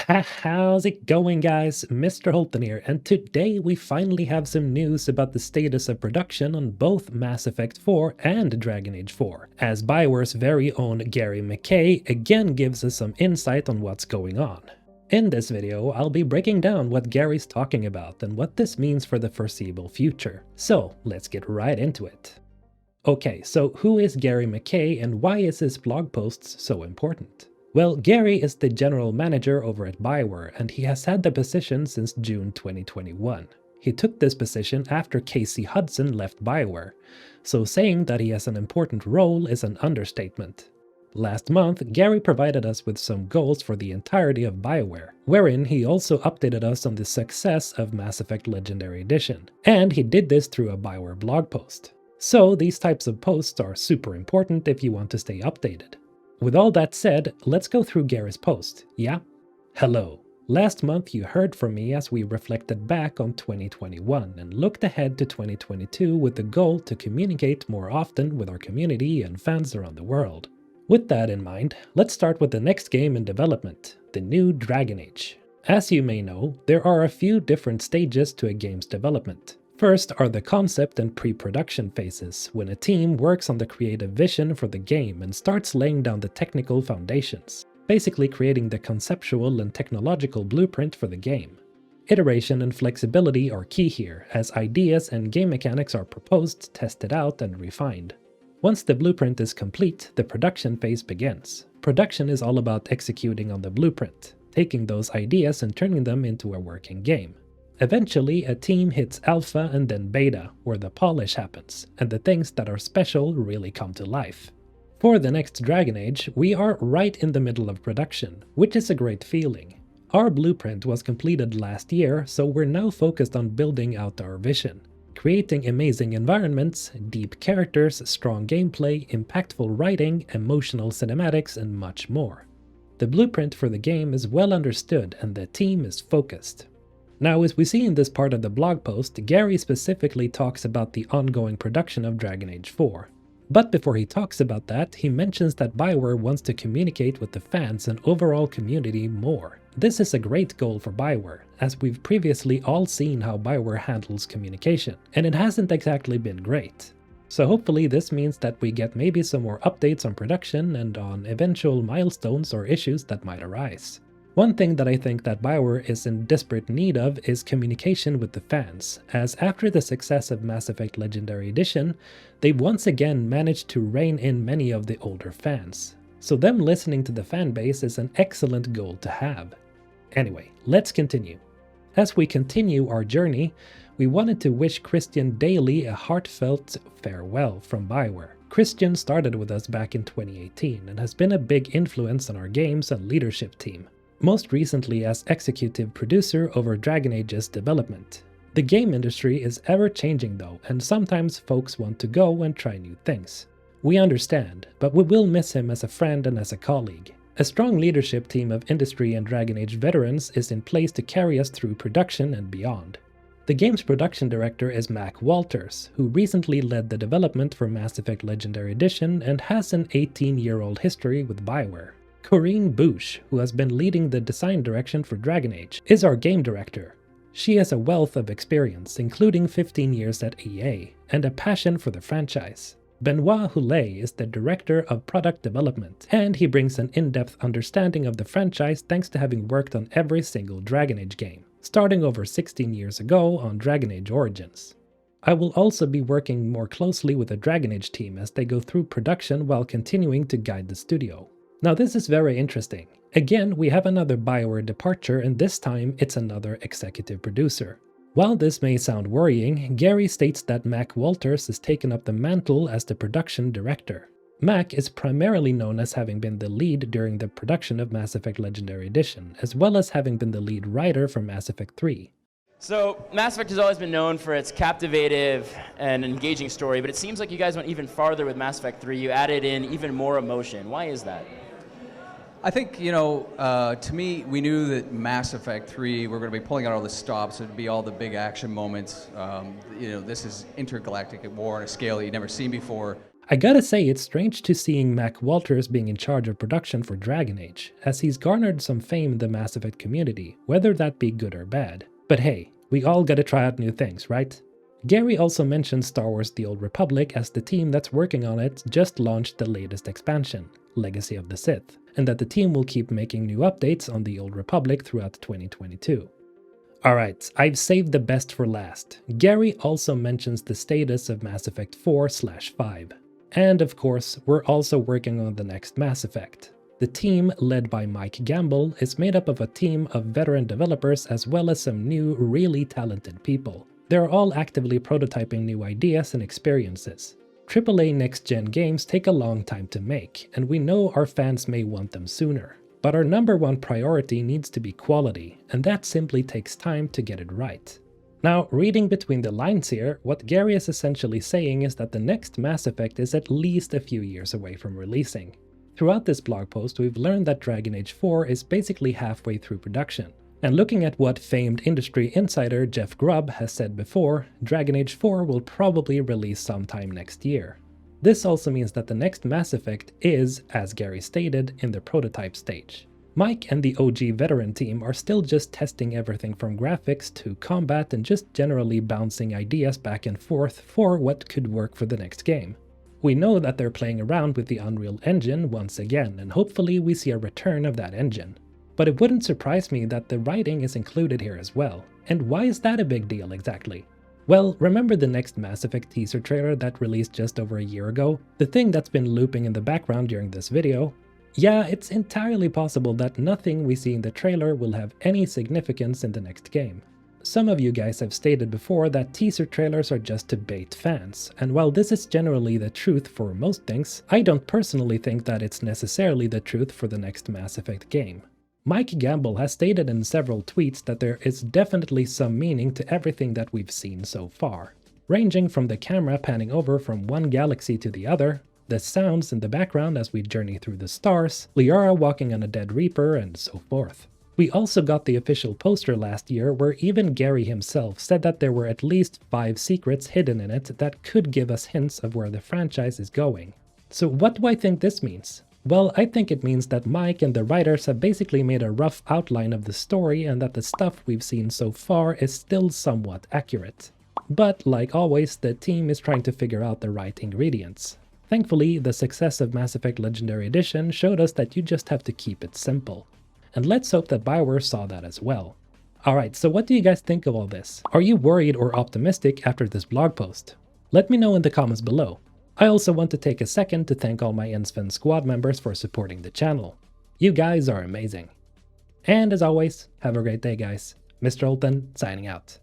How's it going, guys? MrHulthen here, and today we finally have some news about the status of production on both Mass Effect 4 and Dragon Age 4, as Bioware's very own Gary McKay again gives us some insight on what's going on. In this video, I'll be breaking down what Gary's talking about and what this means for the foreseeable future. So let's get right into it. Okay, so who is Gary McKay and why is his blog posts so important? Well, Gary is the general manager over at Bioware, and he has had the position since June 2021. He took this position after Casey Hudson left Bioware, so saying that he has an important role is an understatement. Last month, Gary provided us with some goals for the entirety of Bioware, wherein he also updated us on the success of Mass Effect Legendary Edition, and he did this through a Bioware blog post. So these types of posts are super important if you want to stay updated. With all that said, let's go through Gary's post, yeah? Hello. Last month you heard from me as we reflected back on 2021 and looked ahead to 2022 with the goal to communicate more often with our community and fans around the world. With that in mind, let's start with the next game in development, the new Dragon Age. As you may know, there are a few different stages to a game's development. First are the concept and pre-production phases, when a team works on the creative vision for the game and starts laying down the technical foundations, basically creating the conceptual and technological blueprint for the game. Iteration and flexibility are key here, as ideas and game mechanics are proposed, tested out, and refined. Once the blueprint is complete, the production phase begins. Production is all about executing on the blueprint, taking those ideas and turning them into a working game. Eventually, a team hits alpha and then beta, where the polish happens, and the things that are special really come to life. For the next Dragon Age, we are right in the middle of production, which is a great feeling. Our blueprint was completed last year, so we're now focused on building out our vision, creating amazing environments, deep characters, strong gameplay, impactful writing, emotional cinematics, and much more. The blueprint for the game is well understood and the team is focused. Now, as we see in this part of the blog post, Gary specifically talks about the ongoing production of Dragon Age 4. But before he talks about that, he mentions that Bioware wants to communicate with the fans and overall community more. This is a great goal for Bioware, as we've previously all seen how Bioware handles communication, and it hasn't exactly been great. So hopefully this means that we get maybe some more updates on production and on eventual milestones or issues that might arise. One thing that I think that Bioware is in desperate need of is communication with the fans, as after the success of Mass Effect Legendary Edition, they've once again managed to rein in many of the older fans. So them listening to the fanbase is an excellent goal to have. Anyway, let's continue. As we continue our journey, we wanted to wish Christian Daly a heartfelt farewell from Bioware. Christian started with us back in 2018 and has been a big influence on our games and leadership team. Most recently as executive producer over Dragon Age's development. The game industry is ever changing though, and sometimes folks want to go and try new things. We understand, but we will miss him as a friend and as a colleague. A strong leadership team of industry and Dragon Age veterans is in place to carry us through production and beyond. The game's production director is Mac Walters, who recently led the development for Mass Effect Legendary Edition and has an 18-year-old history with Bioware. Corinne Bush, who has been leading the design direction for Dragon Age, is our game director. She has a wealth of experience, including 15 years at EA, and a passion for the franchise. Benoit Houlet is the director of product development, and he brings an in-depth understanding of the franchise thanks to having worked on every single Dragon Age game, starting over 16 years ago on Dragon Age Origins. I will also be working more closely with the Dragon Age team as they go through production while continuing to guide the studio. Now this is very interesting. Again, we have another Bioware departure, and this time it's another executive producer. While this may sound worrying, Gary states that Mac Walters has taken up the mantle as the production director. Mac is primarily known as having been the lead during the production of Mass Effect Legendary Edition, as well as having been the lead writer for Mass Effect 3. So, Mass Effect has always been known for its captivative and engaging story, but it seems like you guys went even farther with Mass Effect 3. You added in even more emotion. Why is that? I think, to me, we knew that Mass Effect 3, we're going to be pulling out all the stops. It'd be all the big action moments. This is intergalactic war on a scale that you've never seen before. I gotta say, it's strange to seeing Mac Walters being in charge of production for Dragon Age, as he's garnered some fame in the Mass Effect community, whether that be good or bad. But hey, we all gotta try out new things, right? Gary also mentioned Star Wars The Old Republic, as the team that's working on it just launched the latest expansion, Legacy of the Sith, and that the team will keep making new updates on The Old Republic throughout 2022. Alright, I've saved the best for last. Gary also mentions the status of Mass Effect 4/5. And of course, we're also working on the next Mass Effect. The team, led by Mike Gamble, is made up of a team of veteran developers as well as some new, really talented people. They're all actively prototyping new ideas and experiences. AAA next-gen games take a long time to make, and we know our fans may want them sooner. But our number one priority needs to be quality, and that simply takes time to get it right. Now, reading between the lines here, what Gary is essentially saying is that the next Mass Effect is at least a few years away from releasing. Throughout this blog post, we've learned that Dragon Age 4 is basically halfway through production. And looking at what famed industry insider Jeff Grubb has said before, Dragon Age 4 will probably release sometime next year. This also means that the next Mass Effect is, as Gary stated, in the prototype stage. Mike and the OG veteran team are still just testing everything from graphics to combat and just generally bouncing ideas back and forth for what could work for the next game. We know that they're playing around with the Unreal Engine once again, and hopefully we see a return of that engine. But it wouldn't surprise me that the writing is included here as well. And why is that a big deal exactly? Well, remember the next Mass Effect teaser trailer that released just over a year ago? The thing that's been looping in the background during this video? Yeah, it's entirely possible that nothing we see in the trailer will have any significance in the next game. Some of you guys have stated before that teaser trailers are just to bait fans, and while this is generally the truth for most things, I don't personally think that it's necessarily the truth for the next Mass Effect game. Mike Gamble has stated in several tweets that there is definitely some meaning to everything that we've seen so far, ranging from the camera panning over from one galaxy to the other, the sounds in the background as we journey through the stars, Liara walking on a dead Reaper, and so forth. We also got the official poster last year where even Gary himself said that there were at least 5 secrets hidden in it that could give us hints of where the franchise is going. So what do I think this means? Well, I think it means that Mike and the writers have basically made a rough outline of the story and that the stuff we've seen so far is still somewhat accurate. But like always, the team is trying to figure out the right ingredients. Thankfully, the success of Mass Effect Legendary Edition showed us that you just have to keep it simple. And let's hope that Bioware saw that as well. Alright, so what do you guys think of all this? Are you worried or optimistic after this blog post? Let me know in the comments below. I also want to take a second to thank all my Ensven squad members for supporting the channel. You guys are amazing. And as always, have a great day guys. MrHulthen signing out.